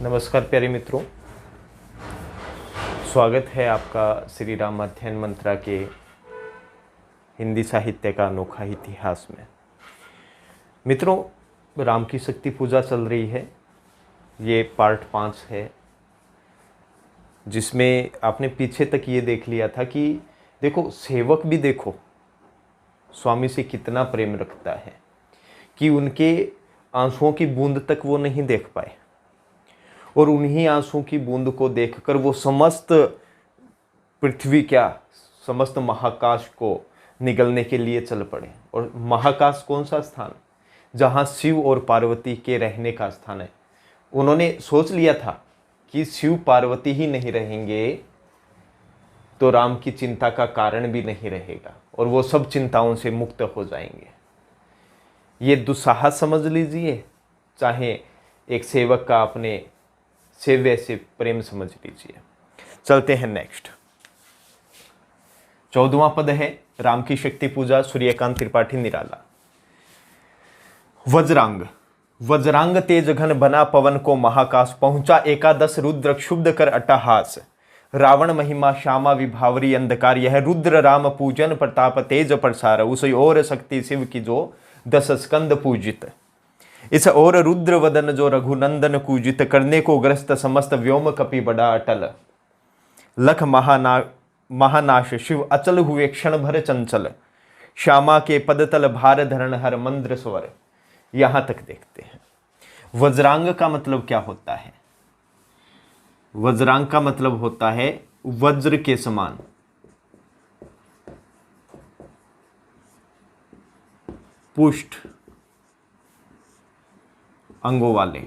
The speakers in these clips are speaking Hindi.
नमस्कार प्यारे मित्रों, स्वागत है आपका श्री राम अध्ययन मंत्रा के हिंदी साहित्य का अनोखा इतिहास में। मित्रों, राम की शक्ति पूजा चल रही है। ये पार्ट 5 है, जिसमें आपने पीछे तक ये देख लिया था कि देखो, सेवक भी देखो स्वामी से कितना प्रेम रखता है कि उनके आंसुओं की बूंद तक वो नहीं देख पाए, और उन्हीं आंसू की बूंद को देखकर वो समस्त पृथ्वी क्या समस्त महाकाश को निगलने के लिए चल पड़े। और महाकाश कौन सा स्थान? जहाँ शिव और पार्वती के रहने का स्थान है। उन्होंने सोच लिया था कि शिव पार्वती ही नहीं रहेंगे तो राम की चिंता का कारण भी नहीं रहेगा और वो सब चिंताओं से मुक्त हो जाएंगे। ये दुस्साहस समझ लीजिए, चाहे एक सेवक का अपने सेव्य से प्रेम समझ लीजिए। चलते हैं नेक्स्ट। 14वां पद है राम की शक्ति पूजा, सूर्यकांत त्रिपाठी निराला। वज्रांग। वज्रांग तेज घन बना पवन को महाकाश, पहुंचा एकादश रुद्र क्षुब्ध कर अट्टहास। रावण महिमा श्यामा विभावरी अंधकार, यह रुद्र राम पूजन प्रताप तेज प्रसार। उस और शक्ति शिव की जो 10 स्कंद पूजित, इस और रुद्र वदन जो रघुनंदन पूजित। करने को ग्रस्त समस्त व्योम कपि बड़ा अटल, लख महानाश शिव अचल हुए क्षण भर चंचल। श्यामा के पदतल भार धरण हर मंद्र स्वर। यहां तक देखते हैं। वज्रांग का मतलब क्या होता है? वज्रांग का मतलब होता है वज्र के समान, पुष्ट अंगों वाले।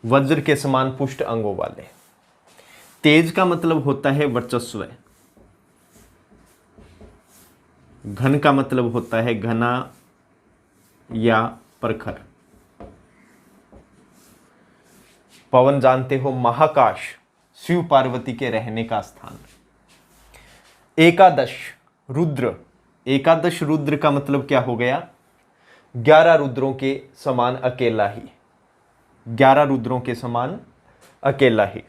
वज्र के समान पुष्ट अंगों वाले। तेज का मतलब होता है वर्चस्व। घन का मतलब होता है घना या प्रखर। पवन जानते हो, महाकाश शिव पार्वती के रहने का स्थान। एकादश रुद्र। एकादश रुद्र का मतलब क्या हो गया? 11 रुद्रों के समान अकेला ही। 11 रुद्रों के समान अकेला ही।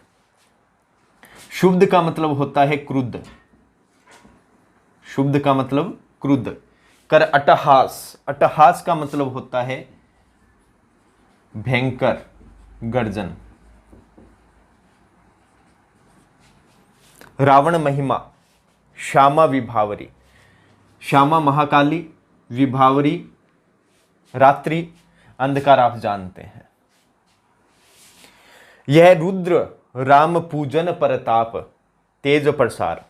शुद्ध का मतलब होता है क्रुद्ध। शुद्ध का मतलब क्रुद्ध। कर अट्टहास। अट्टहास का मतलब होता है भयंकर गर्जन। रावण महिमा श्यामा विभावरी। श्यामा महाकाली, विभावरी रात्रि, अंधकार आप जानते हैं। यह रुद्र राम पूजन प्रताप तेज प्रसार।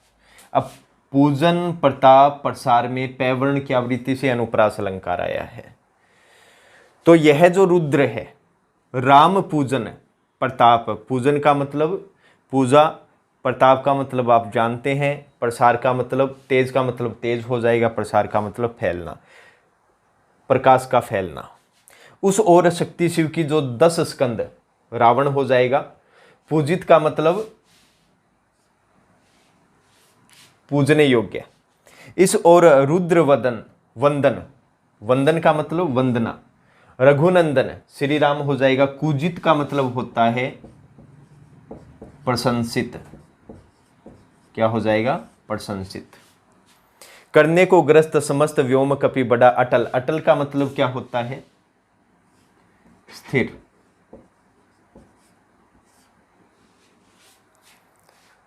अब पूजन प्रताप प्रसार में पैवर्ण की आवृत्ति से अनुप्रास अलंकार आया है। तो यह जो रुद्र है, राम पूजन प्रताप, पूजन का मतलब पूजा, प्रताप का मतलब आप जानते हैं, प्रसार का मतलब तेज का मतलब तेज हो जाएगा, प्रसार का मतलब फैलना, प्रकाश का फैलना। उस और शक्ति शिव की जो 10 स्कंद, रावण हो जाएगा। पूजित का मतलब पूजने योग्य। इस और रुद्र वदन वंदन, वंदन का मतलब वंदना। रघुनंदन श्री राम हो जाएगा। कुजित का मतलब होता है प्रशंसित। क्या हो जाएगा? प्रशंसित। करने को ग्रस्त समस्त व्योम कपि बड़ा अटल। अटल का मतलब क्या होता है? स्थिर।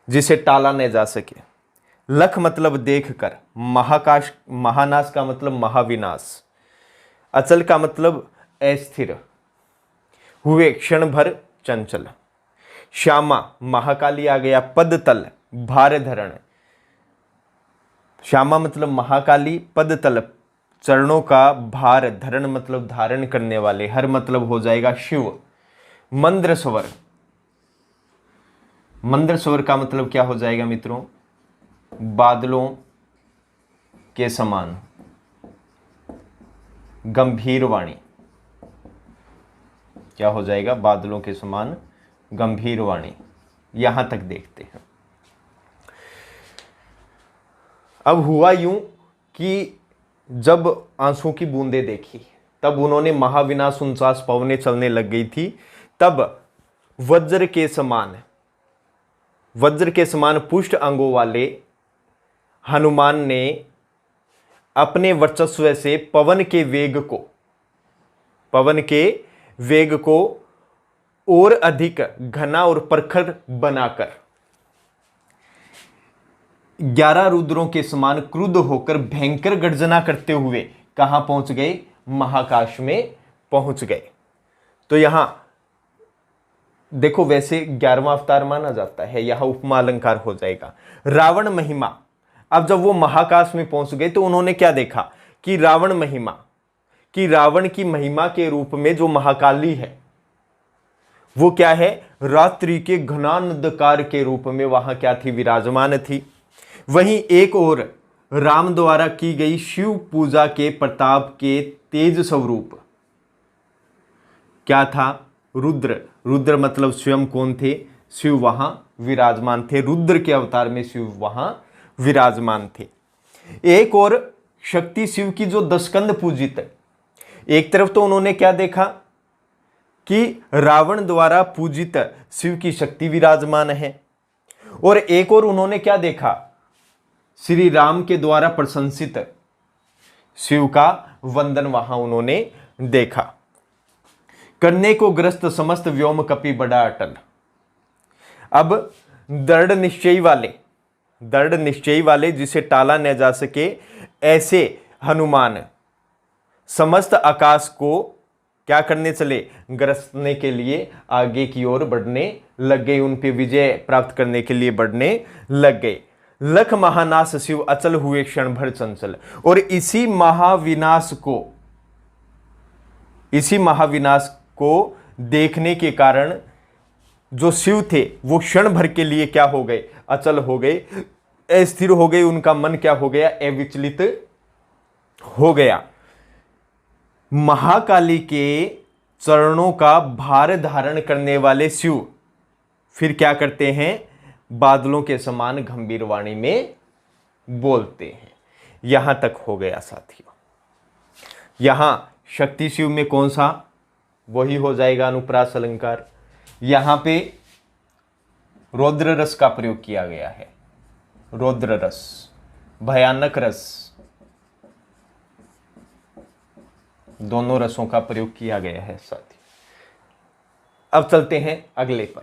जिसे टाला न जा सके। लख मतलब देखकर। महाकाश महानाश का मतलब महाविनाश। अचल का मतलब अस्थिर। हुए क्षण भर चंचल। श्यामा महाकाली आ गया। पद तल भार धरण। श्यामा मतलब महाकाली, पद तल चरणों का, भार धरण मतलब धारण करने वाले, हर मतलब हो जाएगा शिव। मंद्र स्वर। मंद्र स्वर का मतलब क्या हो जाएगा मित्रों? बादलों के समान गंभीर वाणी। क्या हो जाएगा? बादलों के समान गंभीर वाणी। यहां तक देखते हैं। अब हुआ यूं कि जब आंसू की बूंदें देखी, तब उन्होंने महाविनाश 49 पवने चलने लग गई थी, तब वज्र के समान पुष्ट अंगों वाले हनुमान ने अपने वर्चस्व से पवन के वेग को और अधिक घना और प्रखर बनाकर 11 रुद्रों के समान क्रुद्ध होकर भयंकर गर्जना करते हुए कहां पहुंच गए? महाकाश में पहुंच गए। तो यहां देखो, वैसे 11वां अवतार माना जाता है, यहां उपमा अलंकार हो जाएगा। रावण महिमा। अब जब वो महाकाश में पहुंच गए तो उन्होंने क्या देखा कि रावण की महिमा के रूप में जो महाकाली है वो क्या है? रात्रि के घनांधकार के रूप में वहां क्या थी? विराजमान थी। वहीं एक और राम द्वारा की गई शिव पूजा के प्रताप के तेज स्वरूप क्या था? रुद्र मतलब स्वयं कौन थे? शिव वहां विराजमान थे। रुद्र के अवतार में शिव वहां विराजमान थे। एक और शक्ति शिव की जो 10 स्कंद पूजित है, एक तरफ तो उन्होंने क्या देखा कि रावण द्वारा पूजित शिव की शक्ति विराजमान है, और एक और उन्होंने क्या देखा? श्री राम के द्वारा प्रशंसित शिव का वंदन वहां उन्होंने देखा। करने को ग्रस्त समस्त व्योम कपि बड़ा अटल। अब दृढ़ निश्चयी वाले जिसे टाला न जा सके, ऐसे हनुमान समस्त आकाश को क्या करने चले? ग्रसने के लिए आगे की ओर बढ़ने लग गए, उन पे विजय प्राप्त करने के लिए बढ़ने लग गए। लख महानाश शिव अचल हुए क्षण भर चंचल। और इसी महाविनाश को देखने के कारण जो शिव थे वो क्षण भर के लिए क्या हो गए? अचल हो गए, अस्थिर हो गए। उनका मन क्या हो गया? अविचलित हो गया। महाकाली के चरणों का भार धारण करने वाले शिव फिर क्या करते हैं? बादलों के समान गंभीर वाणी में बोलते हैं। यहां तक हो गया साथियों। यहां शक्ति शिव में कौन सा? वही हो जाएगा अनुप्रास अलंकार। यहां पे रौद्र रस का प्रयोग किया गया है। रौद्र रस, भयानक रस, दोनों रसों का प्रयोग किया गया है साथी। अब चलते हैं अगले पर।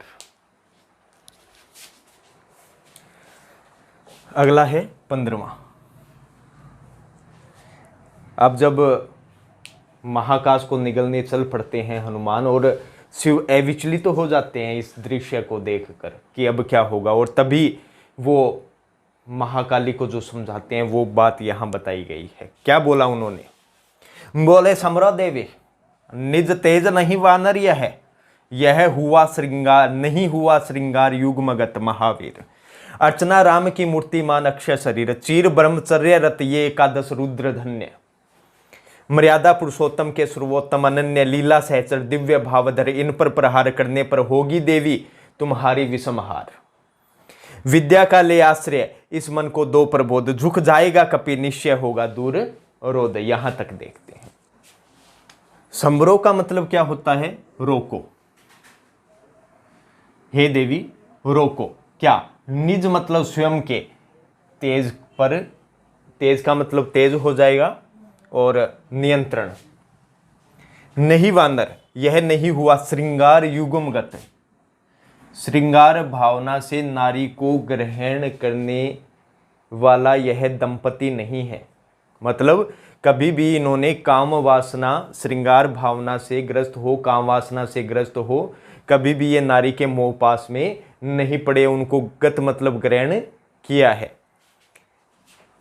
अगला है 15वां। अब जब महाकाश को निगलने चल पड़ते हैं हनुमान, और शिव अविचलित तो हो जाते हैं इस दृश्य को देखकर कि अब क्या होगा, और तभी वो महाकाली को जो समझाते हैं वो बात यहां बताई गई है। क्या बोला उन्होंने? बोले, समरो देवी निज तेज नहीं वानर यह हुआ श्रृंगार, नहीं हुआ श्रृंगार युग्मगत महावीर। अर्चना राम की मूर्तिमान अक्षय शरीर, चीर ब्रह्मचर्य रत ये एकादश रुद्र धन्य। मर्यादा पुरुषोत्तम के सर्वोत्तम अनन्य, लीला सहचर दिव्य भावधर, इन पर प्रहार करने पर होगी देवी तुम्हारी विषमहार। विद्या का ले आश्रय, इस मन को दो प्रबोध, झुक जाएगा कपि निश्चय होगा दूर रोध। यहां तक देखते हैं। संबरो का मतलब क्या होता है? रोको। हे देवी रोको। क्या? निज मतलब स्वयं के, तेज पर, तेज का मतलब तेज हो जाएगा, और नियंत्रण। नहीं वानर, यह नहीं हुआ श्रृंगार युगमगत, श्रृंगार भावना से नारी को ग्रहण करने वाला यह दंपति नहीं है। मतलब कभी भी इन्होंने काम वासना, श्रृंगार भावना से ग्रस्त हो, काम वासना से ग्रस्त हो, कभी भी ये नारी के मोह पास में नहीं पड़े, उनको गत मतलब ग्रहण किया है।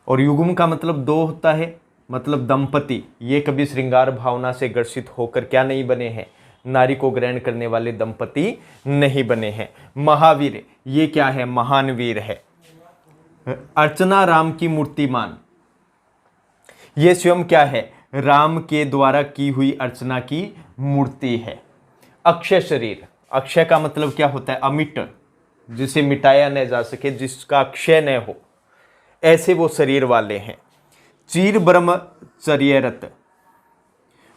और युग्म का मतलब दो होता है, मतलब दंपति, ये कभी श्रृंगार भावना से ग्रसित होकर क्या नहीं बने हैं? नारी को ग्रहण करने वाले दंपति नहीं बने हैं। महावीर, ये क्या है? महान वीर है। अर्चना राम की मूर्तिमान, ये स्वयं क्या है? राम के द्वारा की हुई अर्चना की मूर्ति है। अक्षय शरीर, अक्षय का मतलब क्या होता है? अमिट, जिसे मिटाया न जा सके, जिसका क्षय न हो, ऐसे वो शरीर वाले हैं। चीर ब्रह्मचर्यरत,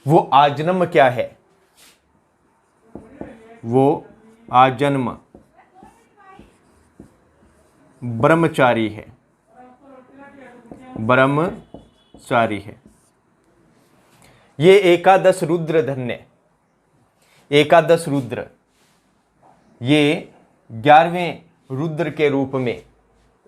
वो आजन्म क्या है? वो आजन्म ब्रह्मचारी है, ब्रह्मचारी है। ये एकादश रुद्र धन्य, एकादश रुद्र, ये 11वें रुद्र के रूप में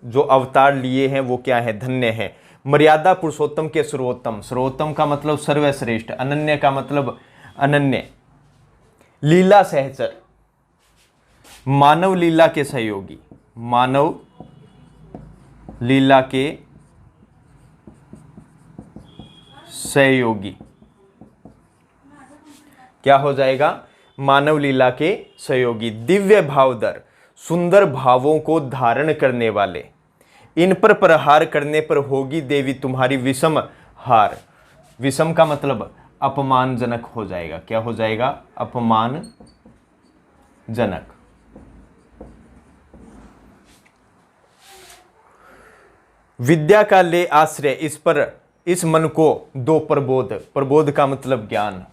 जो अवतार लिए हैं वो क्या है? धन्य है। मर्यादा पुरुषोत्तम के सर्वोत्तम, सर्वोत्तम का मतलब सर्वश्रेष्ठ, अनन्य का मतलब अनन्य, लीला सहचर, मानव लीला के सहयोगी, मानव लीला के सहयोगी, क्या हो जाएगा? मानव लीला के सहयोगी। दिव्य भावदर, सुंदर भावों को धारण करने वाले, इन पर प्रहार करने पर होगी देवी तुम्हारी विषम हार। विषम का मतलब अपमानजनक हो जाएगा। क्या हो जाएगा? अपमानजनक। विद्या का ले आश्रय, इस पर, इस मन को दो प्रबोध, प्रबोध का मतलब ज्ञान।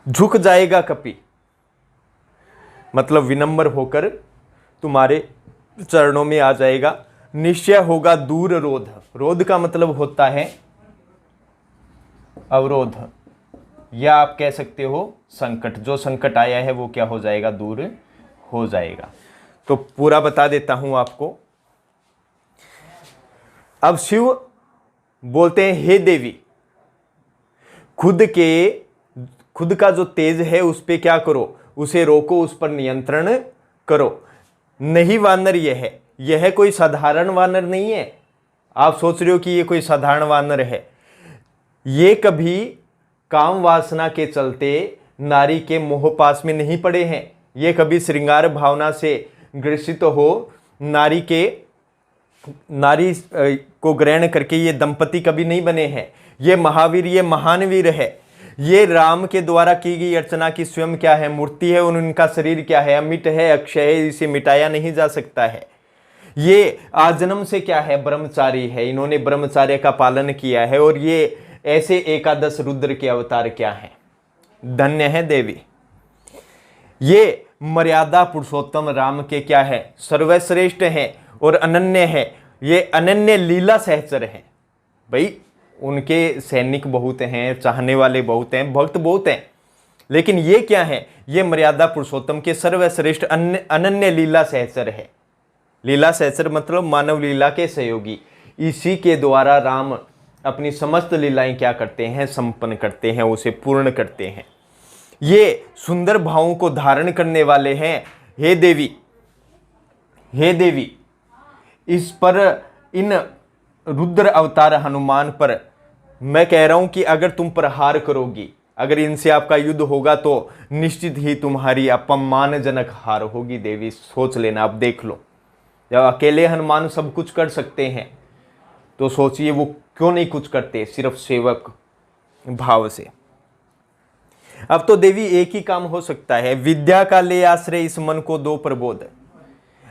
झुक जाएगा कपि, मतलब विनम्र होकर तुम्हारे चरणों में आ जाएगा। निश्चय होगा दूर रोध, रोध का मतलब होता है अवरोध, या आप कह सकते हो संकट। जो संकट आया है वो क्या हो जाएगा? दूर हो जाएगा। तो पूरा बता देता हूं आपको। अब शिव बोलते हैं, हे देवी, खुद का जो तेज है उस पे क्या करो? उसे रोको, उस पर नियंत्रण करो। नहीं वानर यह कोई साधारण वानर नहीं है। आप सोच रहे हो कि ये कोई साधारण वानर है। ये कभी काम वासना के चलते नारी के मोह पास में नहीं पड़े हैं। ये कभी श्रृंगार भावना से ग्रसित हो नारी को ग्रहण करके ये दंपति कभी नहीं बने हैं। ये महावीर, ये महान वीर है। ये राम के द्वारा की गई अर्चना की स्वयं क्या है? मूर्ति है। उनका शरीर क्या है? अमिट है, अक्षय है, इसे मिटाया नहीं जा सकता है। ये आजन्म से क्या है? ब्रह्मचारी है। इन्होंने ब्रह्मचार्य का पालन किया है। और ये ऐसे एकादश रुद्र के अवतार क्या हैं? धन्य है देवी। ये मर्यादा पुरुषोत्तम राम के क्या है? सर्वश्रेष्ठ हैं और अनन्य है। ये अनन्य लीला सहचर हैं। भाई उनके सैनिक बहुत हैं, चाहने वाले बहुत हैं, भक्त बहुत हैं, लेकिन ये क्या है? ये मर्यादा पुरुषोत्तम के सर्वश्रेष्ठ अनन्य लीला सहचर है। लीला सहचर मतलब मानव लीला के सहयोगी। इसी के द्वारा राम अपनी समस्त लीलाएं क्या करते हैं? संपन्न करते हैं, उसे पूर्ण करते हैं। ये सुंदर भावों को धारण करने वाले हैं। हे देवी, हे देवी, इस पर, इन रुद्र अवतार हनुमान पर मैं कह रहा हूं कि अगर तुम प्रहार करोगी, अगर इनसे आपका युद्ध होगा तो निश्चित ही तुम्हारी अपमानजनक हार होगी देवी। सोच लेना, आप देख लो। जब अकेले हनुमान सब कुछ कर सकते हैं तो सोचिए वो क्यों नहीं कुछ करते, सिर्फ सेवक भाव से। अब तो देवी एक ही काम हो सकता है, विद्या का ले आश्रय, इस मन को दो प्रबोध।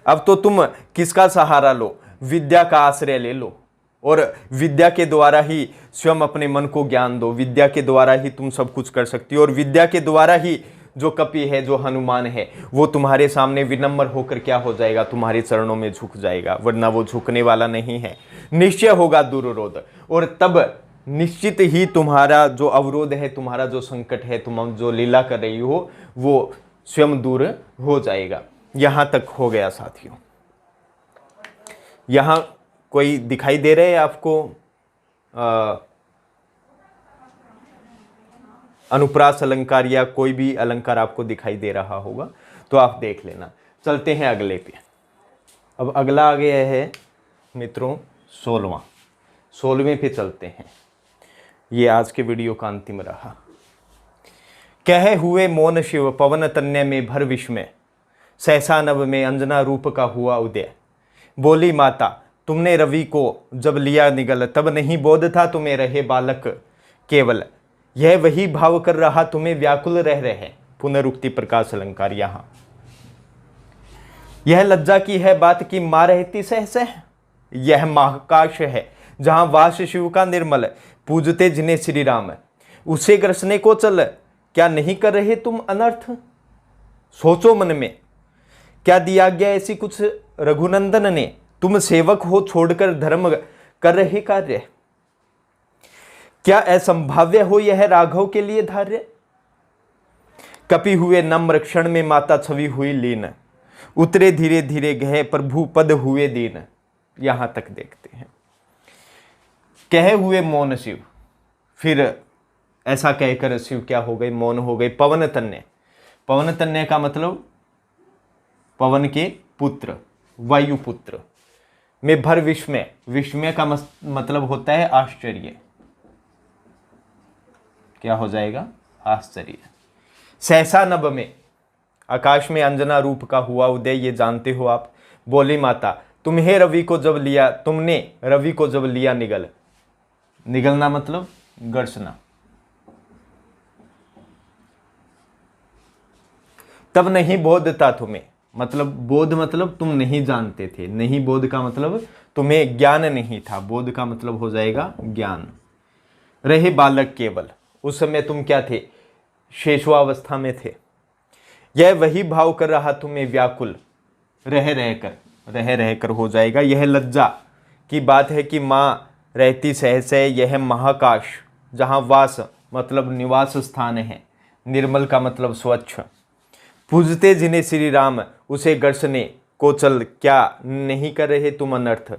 अब तो तुम किसका सहारा लो? विद्या का आश्रय ले लो और विद्या के द्वारा ही स्वयं अपने मन को ज्ञान दो। विद्या के द्वारा ही तुम सब कुछ कर सकती हो और विद्या के द्वारा ही जो कपि है, जो हनुमान है, वो तुम्हारे सामने विनम्र होकर क्या हो जाएगा? तुम्हारे चरणों में झुक जाएगा, वरना वो झुकने वाला नहीं है। निश्चय होगा दुर्रोध, और तब निश्चित ही तुम्हारा जो अवरोध है, तुम्हारा जो संकट है, तुम जो लीला कर रही हो, वो स्वयं दूर हो जाएगा। यहां तक हो गया साथियों। यहां कोई दिखाई दे रहे हैं आपको अनुप्रास अलंकार या कोई भी अलंकार आपको दिखाई दे रहा होगा तो आप देख लेना। चलते हैं अगले पे। अब अगला आ गया है मित्रों 16वें पे चलते हैं। ये आज के वीडियो का अंतिम रहा। कहे हुए मौन शिव पवन तन्य में भर विश्व में, सहसा नभ में अंजना रूप का हुआ उदय। बोली माता तुमने रवि को जब लिया निगल, तब नहीं बोध था तुम्हें रहे बालक केवल। यह वही भाव कर रहा तुम्हें व्याकुल रह रहे। पुनरुक्ति प्रकाश अलंकार। यहां यह लज्जा की है बात की मां रहती सहसह। यह महाकाश है जहां वास शिव का निर्मल, पूजते जिन्हें श्री राम, उसे ग्रसने को चल, क्या नहीं कर रहे तुम अनर्थ। सोचो मन में, क्या दिया गया ऐसी कुछ रघुनंदन ने, तुम सेवक हो छोड़कर धर्म कर रहे कार्य। क्या असंभाव्य हो यह राघव के लिए धार्य। कपि हुए नम्र क्षण में माता छवि हुई लीन, उतरे धीरे धीरे गए प्रभु पद हुए दीन। यहां तक देखते हैं। कहे हुए मौन शिव, फिर ऐसा कहकर शिव क्या हो गए, मौन हो गए। पवन तन्य, पवन तन्य का मतलब पवन के पुत्र, वायु पुत्र में भर विस्मय, विस्मय का मतलब होता है आश्चर्य। क्या हो जाएगा, आश्चर्य। सहसा नभ में, आकाश में अंजना रूप का हुआ उदय, ये जानते हो आप। बोली माता, तुम्हें रवि को जब लिया, तुमने रवि को जब लिया निगल, निगलना मतलब गर्सना, तब नहीं बोध था तुम्हें, मतलब बोध मतलब तुम नहीं जानते थे, नहीं बोध का मतलब तुम्हें ज्ञान नहीं था, बोध का मतलब हो जाएगा ज्ञान। रहे बालक केवल, उस समय तुम क्या थे, शेषवावस्था में थे। यह वही भाव कर रहा तुम्हें व्याकुल, रह रहकर हो जाएगा। यह लज्जा की बात है कि माँ रहती सहसे यह महाकाश, जहाँ वास मतलब निवास स्थान है, निर्मल का मतलब स्वच्छ। पूजते जिन्हें श्री राम, उसे गर्सने को चल, क्या नहीं कर रहे तुम अनर्थ।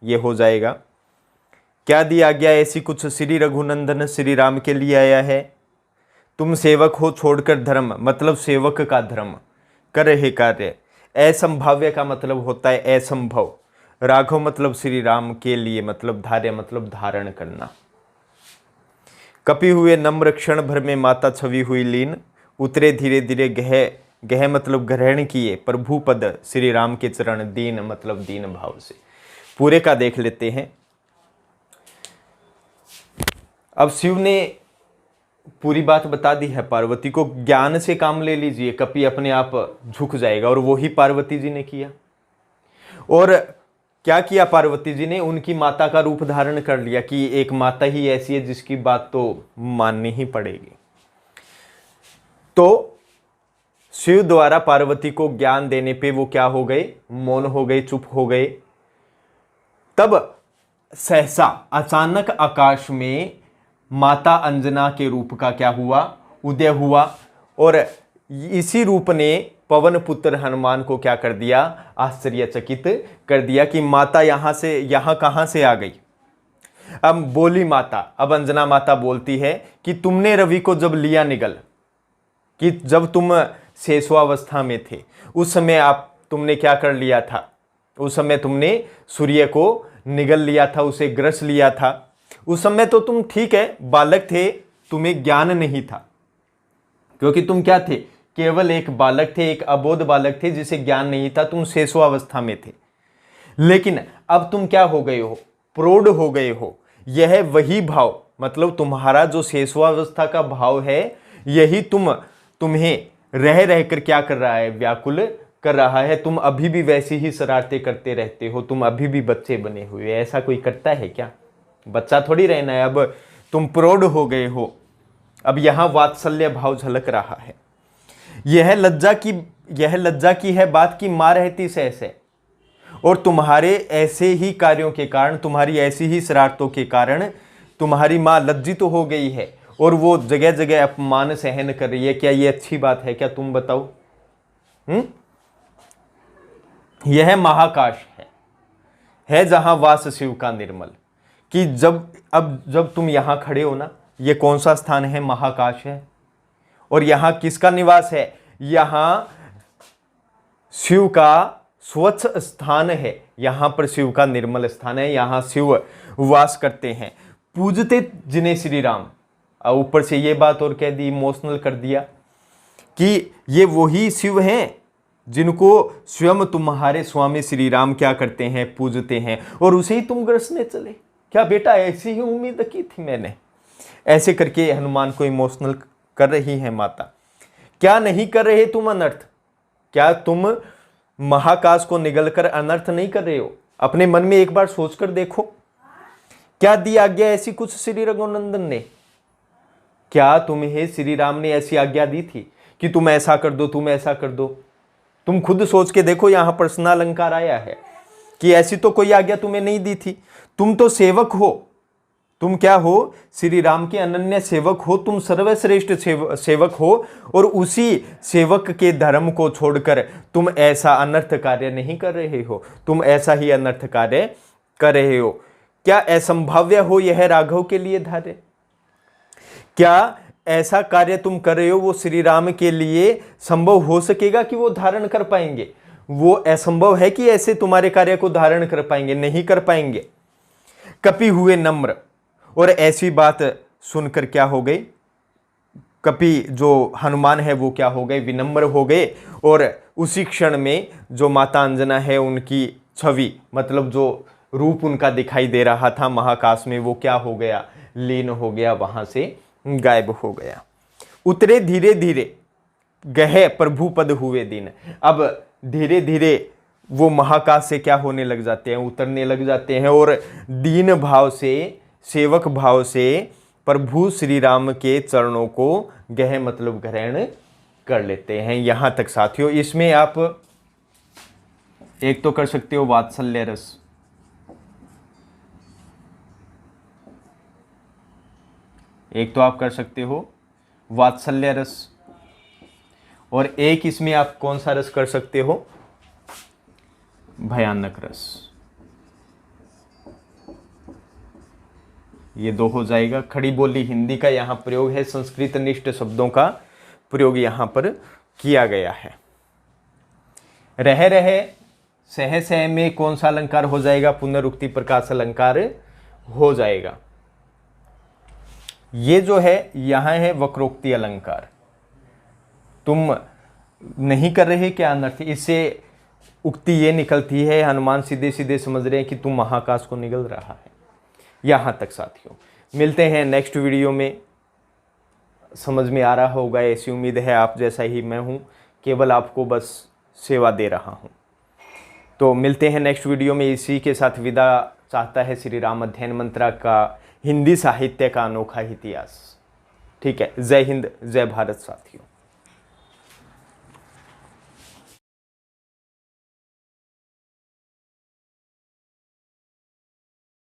ये हो जाएगा। क्या दिया गया ऐसी कुछ श्री रघुनंदन, श्री राम के लिए आया है। तुम सेवक हो छोड़कर धर्म, मतलब सेवक का धर्म, कर रहे कार्य। असंभाव्य का मतलब होता है असंभव। राघव मतलब श्री राम के लिए, मतलब धार्य मतलब धारण करना। कपि हुए नम्र क्षण भर में माता छवि हुई लीन, उतरे धीरे धीरे गह मतलब ग्रहण किए प्रभु पद श्री राम के चरण, दीन मतलब दीन भाव से। पूरे का देख लेते हैं। अब शिव ने पूरी बात बता दी है पार्वती को, ज्ञान से काम ले लीजिए, कपि अपने आप झुक जाएगा, और वही पार्वती जी ने किया। और क्या किया पार्वती जी ने, उनकी माता का रूप धारण कर लिया कि एक माता ही ऐसी है जिसकी बात तो माननी ही पड़ेगी। तो शिव द्वारा पार्वती को ज्ञान देने पे वो क्या हो गए, मौन हो गए, चुप हो गए। तब सहसा अचानक आकाश में माता अंजना के रूप का क्या हुआ, उदय हुआ। और इसी रूप ने पवन पुत्र हनुमान को क्या कर दिया, आश्चर्यचकित कर दिया कि माता यहां कहां से आ गई। अब बोली माता, अब अंजना माता बोलती है कि तुमने रवि को जब लिया निगल, कि जब तुम शेषवावस्था में थे उस समय तुमने क्या कर लिया था, उस समय तुमने सूर्य को निगल लिया था, उसे ग्रस लिया था। उस समय तो तुम ठीक है बालक थे, तुम्हें ज्ञान नहीं था, क्योंकि तुम क्या थे, केवल एक बालक थे, एक अबोध बालक थे जिसे ज्ञान नहीं था, तुम शेषवावस्था में थे। लेकिन अब तुम क्या हो गए हो, प्रौढ़ हो गए हो। यह वही भाव, मतलब तुम्हारा जो शेषवावस्था का भाव है, यही तुम्हें रह कर क्या कर रहा है, व्याकुल कर रहा है। तुम अभी भी वैसी ही शरारतें करते रहते हो, तुम अभी भी बच्चे बने हुए। ऐसा कोई करता है क्या, बच्चा थोड़ी रहना है, अब तुम प्रौढ़ हो गए हो। अब यहां वात्सल्य भाव झलक रहा है। यह लज्जा की है बात की मां रहती सहसे, और तुम्हारे ऐसे ही कार्यों के कारण, तुम्हारी ऐसी ही शरारतों के कारण तुम्हारी मां लज्जित तो हो गई है, और वो जगह जगह अपमान सहन कर रही है। क्या ये अच्छी बात है क्या, तुम बताओ। यह महाकाश है जहां वास शिव का निर्मल, कि जब तुम यहां खड़े हो ना, ये कौन सा स्थान है, महाकाश है। और यहां किसका निवास है, यहां शिव का स्वच्छ स्थान है, यहां पर शिव का निर्मल स्थान है, यहां शिव वास करते हैं। पूजते जिन्हें श्री राम, ऊपर से ये बात और कह दी, इमोशनल कर दिया कि ये वही शिव हैं जिनको स्वयं तुम्हारे स्वामी श्री राम क्या करते हैं, पूजते हैं, और उसे ही तुम ग्रसने चले। क्या बेटा, ऐसी ही उम्मीद की थी मैंने। ऐसे करके हनुमान को इमोशनल कर रही है माता। क्या नहीं कर रहे तुम अनर्थ, क्या तुम महाकाश को निगल कर अनर्थ नहीं कर रहे हो। अपने मन में एक बार सोचकर देखो क्या दी आज्ञा ऐसी कुछ श्री रघुनंदन ने? क्या तुम्हें श्री राम ने ऐसी आज्ञा दी थी कि तुम ऐसा कर दो, तुम ऐसा कर दो? तुम खुद सोच के देखो, यहां प्रश्न अलंकार आया है कि ऐसी तो कोई आज्ञा तुम्हें नहीं दी थी। तुम तो सेवक हो, तुम क्या हो? श्री राम के अनन्य सेवक हो, तुम सर्वश्रेष्ठ सेवक हो, और उसी सेवक के धर्म को छोड़कर तुम ऐसा अनर्थ कार्य नहीं कर रहे हो, तुम ऐसा ही अनर्थ कार्य कर रहे हो। क्या असंभाव्य हो यह राघव के लिए धार्य? क्या ऐसा कार्य तुम कर रहे हो वो श्री राम के लिए संभव हो सकेगा कि वो धारण कर पाएंगे? वो असंभव है कि ऐसे तुम्हारे कार्य को धारण कर पाएंगे, नहीं कर पाएंगे। कपि हुए नम्र, और ऐसी बात सुनकर क्या हो गए? कपि जो हनुमान है वो क्या हो गए? विनम्र हो गए। और उसी क्षण में जो माता अंजना है उनकी छवि, मतलब जो रूप उनका दिखाई दे रहा था महाकाश में, वो क्या हो गया? लीन हो गया, वहां से गायब हो गया। उतरे धीरे धीरे गहे प्रभु पद हुए दिन। अब धीरे धीरे वो महाकाश से क्या होने लग जाते हैं? उतरने लग जाते हैं, और दीन भाव से, सेवक भाव से प्रभु श्री राम के चरणों को गहे मतलब ग्रहण कर लेते हैं। यहां तक साथियों, इसमें आप एक तो कर सकते हो वात्सल्य रस, एक तो आप कर सकते हो वात्सल्य रस, और एक इसमें आप कौन सा रस कर सकते हो? भयानक रस। ये दो हो जाएगा। खड़ी बोली हिंदी का यहाँ प्रयोग है, संस्कृत निष्ठ शब्दों का प्रयोग यहाँ पर किया गया है। रह रहे सह सह में कौन सा अलंकार हो जाएगा? पुनरुक्ति प्रकाश अलंकार हो जाएगा। ये जो है यहाँ है वक्रोक्ति अलंकार। तुम नहीं कर रहे क्या अनर्थ? इससे उक्ति ये निकलती है, हनुमान सीधे सीधे समझ रहे हैं कि तुम महाकाश को निगल रहा है। यहाँ तक साथियों, मिलते हैं नेक्स्ट वीडियो में। समझ में आ रहा होगा ऐसी उम्मीद है, आप जैसा ही मैं हूँ, केवल आपको बस सेवा दे रहा हूँ। तो मिलते हैं नेक्स्ट वीडियो में। इसी के साथ विदा चाहता है श्री राम अध्ययन मंत्रा का हिंदी साहित्य का अनोखा इतिहास। ठीक है, जय हिंद, जय भारत साथियों।